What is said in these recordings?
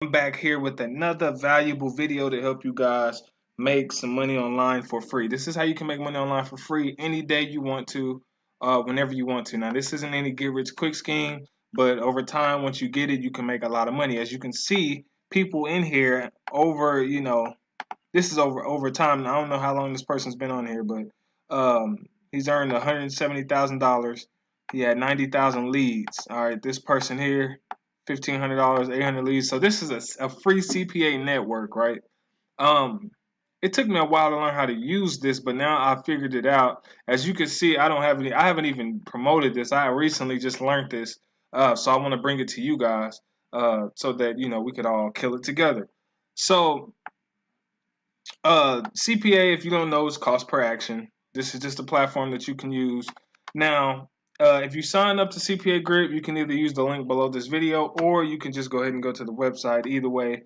I'm back here with another valuable video to help you guys make some money online for free. This is how you can make money online for free any day you want to, whenever you want to. Now, this isn't any get rich quick scheme, but over time, once you get it, you can make a lot of money. As you can see, people in here over, this is over time. I don't know how long this person's been on here, but he's earned $170,000. He had 90,000 leads. All right, this person here, $1,500, 800 leads. So this is a free CPA network, right? It took me a while to learn how to use this, but now I figured it out. As you can see, I haven't even promoted this. I recently just learned this, so I want to bring it to you guys, so that we could all kill it together. So CPA, if you don't know, is cost per action. This is just a platform that you can use. Now, if you sign up to CPA Grip, you can either use the link below this video, or you can just go ahead and go to the website. Either way,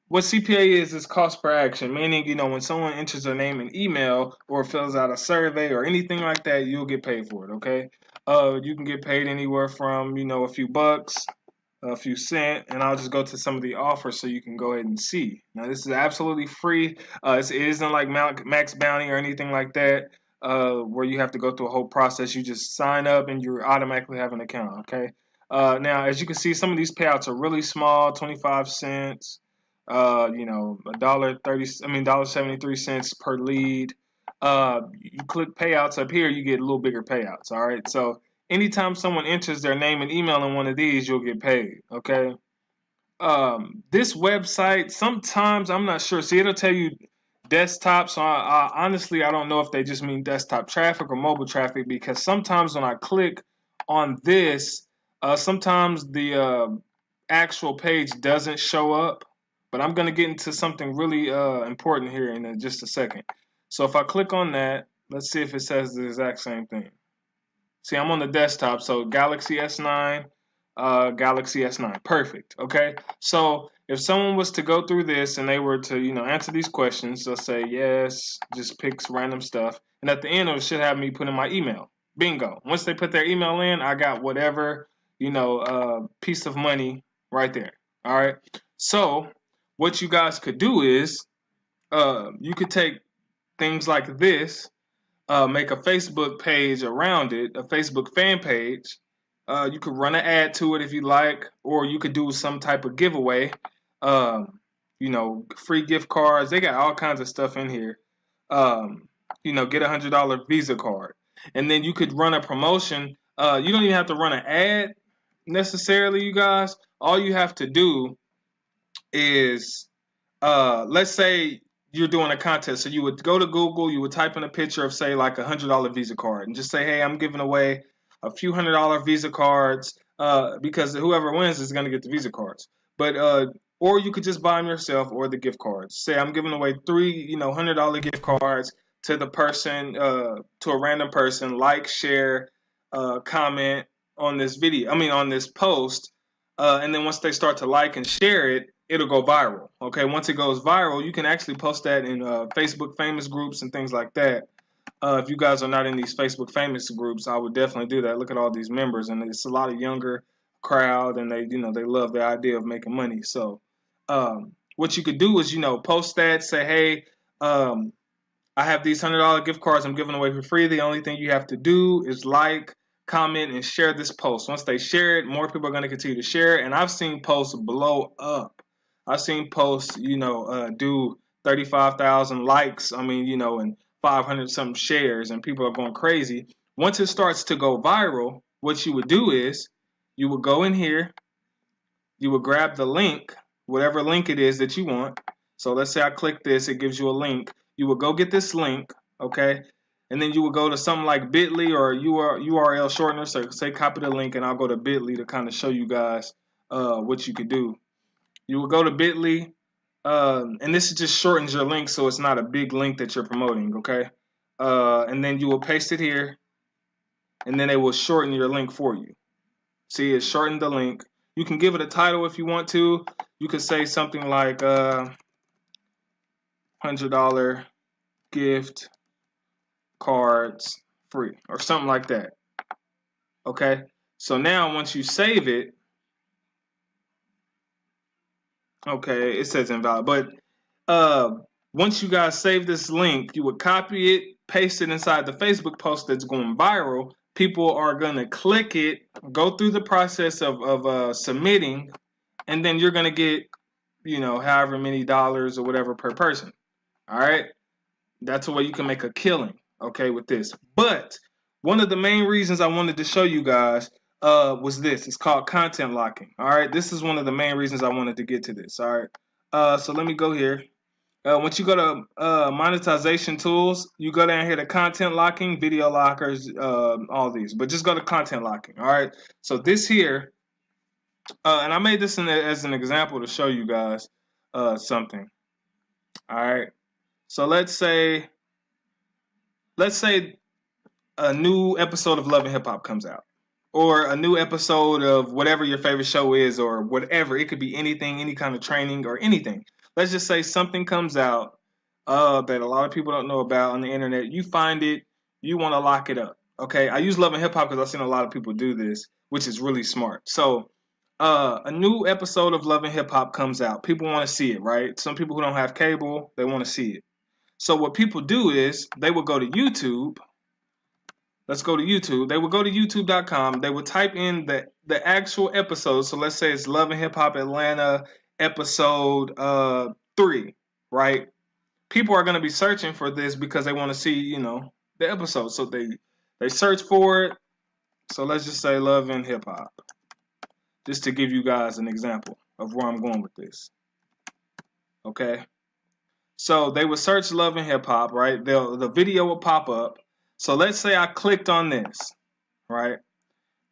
what CPA is cost per action, meaning, when someone enters their name and email or fills out a survey or anything like that, you'll get paid for it, okay? You can get paid anywhere from, a few bucks, a few cents, and I'll just go to some of the offers so you can go ahead and see. Now, this is absolutely free. It isn't like Max Bounty or anything like that, where you have to go through a whole process. You just sign up and you automatically have an account, okay? Now, as you can see, some of these payouts are really small, 25 cents, $1.73 per lead. You click payouts up here, you get a little bigger payouts, all right? So anytime someone enters their name and email in one of these, you'll get paid, okay? This website, sometimes, I'm not sure. See, it'll tell you desktop, so I honestly, I don't know if they just mean desktop traffic or mobile traffic, because sometimes when I click on this, sometimes the actual page doesn't show up. But I'm going to get into something really important here in just a second. So if I click on that, let's see if it says the exact same thing. See, I'm on the desktop, so Galaxy S9, Galaxy S9, perfect. Okay, so if someone was to go through this and they were to, answer these questions, they'll say yes, just picks random stuff, and at the end it should have me put in my email. Bingo. Once they put their email in, I got whatever, piece of money right there. All right. So what you guys could do is, you could take things like this. Make a Facebook page around it, a Facebook fan page. You could run an ad to it if you like, or you could do some type of giveaway. Free gift cards. They got all kinds of stuff in here. Get $100 Visa card, and then you could run a promotion. You don't even have to run an ad necessarily, you guys. All you have to do is, let's say you're doing a contest. So you would go to Google, you would type in a picture of, say, like $100 Visa card, and just say, hey, I'm giving away a few $100 Visa cards, because whoever wins is going to get the Visa cards. But or you could just buy them yourself, or the gift cards. Say I'm giving away three, $100 gift cards to the person, to a random person. Like, share, comment on this video. On this post. And then once they start to like and share it, it'll go viral. Okay, once it goes viral, you can actually post that in Facebook famous groups and things like that. If you guys are not in these Facebook famous groups, I would definitely do that. Look at all these members, and it's a lot of younger crowd, and they love the idea of making money. So what you could do is, post that, say, hey, I have these $100 gift cards I'm giving away for free. The only thing you have to do is like, comment, and share this post. Once they share it, more people are going to continue to share it. And I've seen posts blow up. I've seen posts, do 35,000 likes. And 500 something shares, and people are going crazy. Once it starts to go viral, what you would do is you would go in here, you would grab the link, whatever link it is that you want. So let's say I click this, it gives you a link. You would go get this link, okay? And then you would go to something like Bitly or URL shortener. So say copy the link, and I'll go to Bitly to kind of show you guys what you could do. You will go to Bitly, and this just shortens your link, so it's not a big link that you're promoting, okay? And then you will paste it here, and then it will shorten your link for you. See, it shortened the link. You can give it a title if you want to. You could say something like $100 gift cards free, or something like that. Okay, so now once you save it, Okay, it says invalid. But once you guys save this link, you would copy it, paste it inside the Facebook post that's going viral. People are gonna click it, go through the process of submitting, and then you're gonna get, however many dollars or whatever per person. All right, that's a way you can make a killing. Okay, with this. But one of the main reasons I wanted to show you guys was this. It's called content locking. All right, this is one of the main reasons I wanted to get to this. All right, so let me go here. Once you go to monetization tools, you go down here to content locking, video lockers, all these. But just go to content locking. All right. So this here, and I made this as an example to show you guys something. All right. So let's say a new episode of Love and Hip Hop comes out, or a new episode of whatever your favorite show is, or whatever. It could be anything, any kind of training or anything. Let's just say something comes out that a lot of people don't know about on the internet. You find it, you want to lock it up. Okay, I use Love and Hip Hop because I've seen a lot of people do this, which is really smart. So, a new episode of Love and Hip Hop comes out. People want to see it, right? Some people who don't have cable, they want to see it. So what people do is they will go to YouTube. Let's go to YouTube. They would go to youtube.com. They would type in the actual episode. So let's say it's Love and Hip Hop Atlanta episode 3, right? People are going to be searching for this because they want to see, the episode. So they search for it. So let's just say Love and Hip Hop, just to give you guys an example of where I'm going with this. Okay. So they would search Love and Hip Hop, right? The video will pop up. So let's say I clicked on this, right?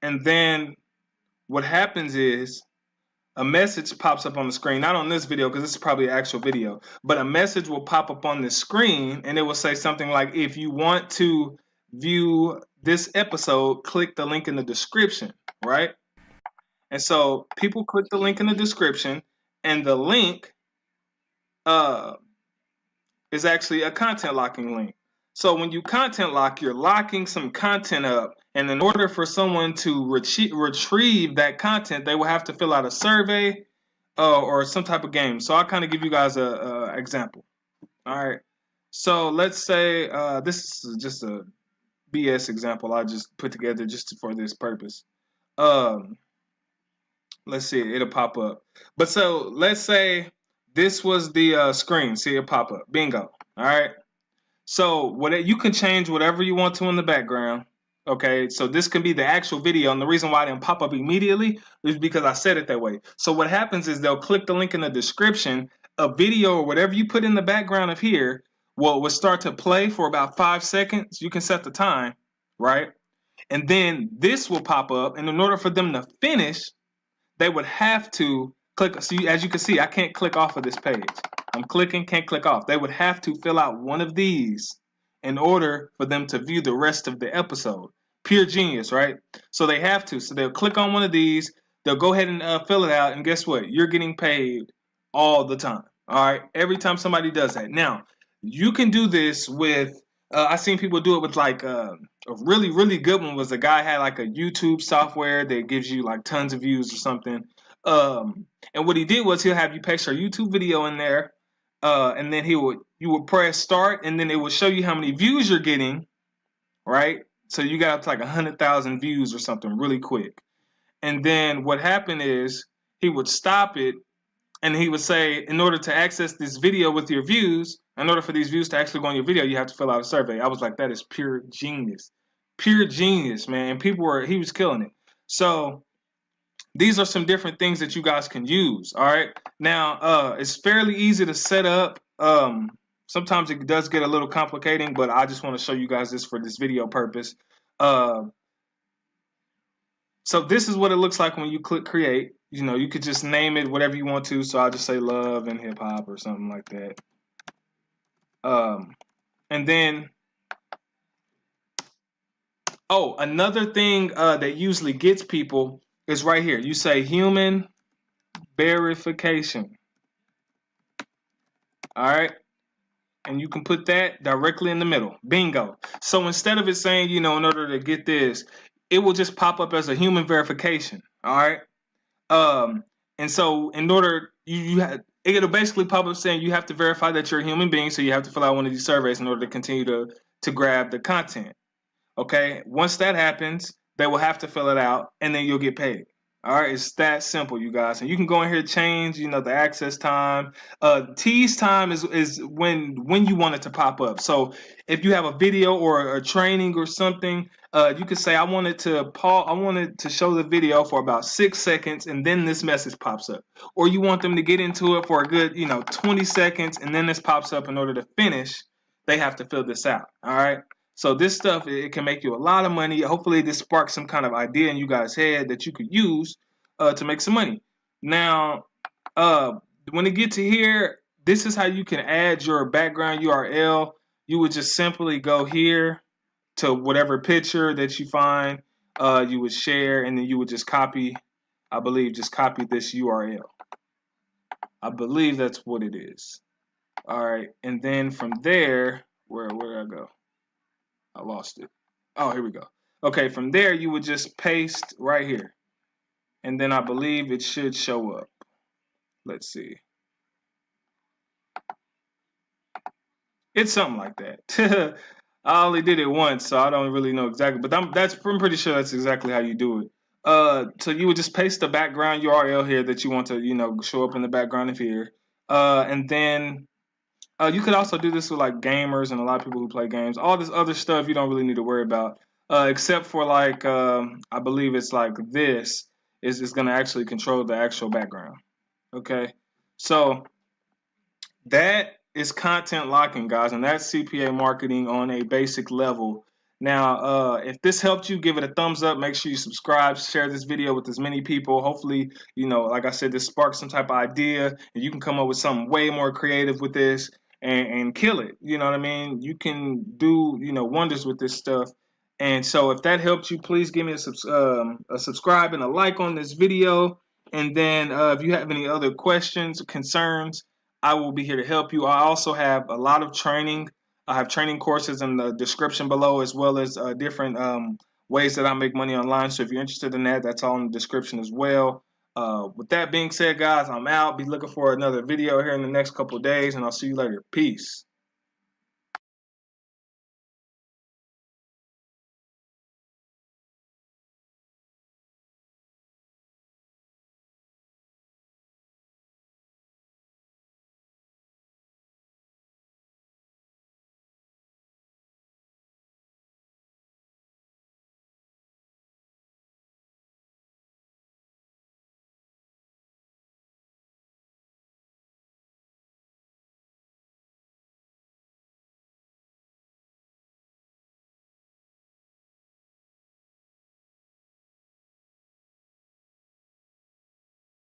And then what happens is a message pops up on the screen, not on this video because this is probably an actual video, but a message will pop up on the screen and it will say something like, if you want to view this episode, click the link in the description, right? And so people click the link in the description, and the link is actually a content locking link. So when you content lock, you're locking some content up, and in order for someone to retrieve that content, they will have to fill out a survey or some type of game. So I'll kind of give you guys a example. All right. So let's say this is just a BS example I just put together just for this purpose. Let's see, it'll pop up. But so let's say this was the screen. See it pop up. Bingo. All right. So you can change whatever you want to in the background. Okay, so this can be the actual video, and the reason why it didn't pop up immediately is because I said it that way. So what happens is they'll click the link in the description. A video or whatever you put in the background of here will start to play for about 5 seconds. You can set the time, right? And then this will pop up, and in order for them to finish, they would have to click. So as you can see, I can't click off of this page. I'm clicking, can't click off. They would have to fill out one of these in order for them to view the rest of the episode. Pure genius, right? So they have to. So they'll click on one of these. They'll go ahead and fill it out. And guess what? You're getting paid all the time. All right? Every time somebody does that. Now, you can do this with, I've seen people do it with like a really, really good one was a guy had like a YouTube software that gives you like tons of views or something. And what he did was he'll have you paste your YouTube video in there. And then you would press start, and then it would show you how many views you're getting, right? So you got up to like 100,000 views or something really quick. And then what happened is he would stop it, and he would say, in order to access this video with your views, in order for these views to actually go on your video, you have to fill out a survey. I was like, that is pure genius. Pure genius, man. He was killing it. So these are some different things that you guys can use. All right. Now, it's fairly easy to set up. Sometimes it does get a little complicating, but I just want to show you guys this for this video purpose. So this is what it looks like when you click create. You could just name it whatever you want to. So I'll just say Love and Hip Hop or something like that. And then, another thing that usually gets people is right here. You say human verification. All right. And you can put that directly in the middle. Bingo. So instead of it saying, in order to get this, it will just pop up as a human verification. All right. And so in order it'll basically pop up saying you have to verify that you're a human being, so you have to fill out one of these surveys in order to continue to grab the content. Okay, once that happens, they will have to fill it out, and then you'll get paid. All right, it's that simple, you guys. And you can go in here, change, the access time. Tease time is when you want it to pop up. So if you have a video or a training or something, you could say I wanted to show the video for about 6 seconds, and then this message pops up. Or you want them to get into it for a good 20 seconds, and then this pops up. In order to finish, they have to fill this out. All right. So this stuff, it can make you a lot of money. Hopefully this sparks some kind of idea in you guys' head that you could use to make some money. Now, when it get to here, this is how you can add your background URL. You would just simply go here to whatever picture that you find. You would share, and then you would just copy, I believe, just copy this URL. I believe that's what it is. All right, and then from there, where did I go? I lost it. Oh, here we go. Okay, from there you would just paste right here. And then I believe it should show up. Let's see. It's something like that. I only did it once, so I don't really know exactly. But I'm pretty sure that's exactly how you do it. So you would just paste the background URL here that you want to, show up in the background of here. And then you could also do this with like gamers and a lot of people who play games. All this other stuff you don't really need to worry about, except for like I believe it's like this is going to actually control the actual background. Okay, so that is content locking, guys, and that's CPA marketing on a basic level. Now, if this helped you, give it a thumbs up. Make sure you subscribe, share this video with as many people. Hopefully, like I said, this sparks some type of idea, and you can come up with something way more creative with this and kill it. You know what I mean? You can do, wonders with this stuff. And so if that helped you, please give me a subscribe and a like on this video. And then if you have any other questions or concerns, I will be here to help you. I also have a lot of training. I have training courses in the description below, as well as different ways that I make money online. So if you're interested in that, that's all in the description as well. With that being said, guys, I'm out. Be looking for another video here in the next couple of days, and I'll see you later. Peace.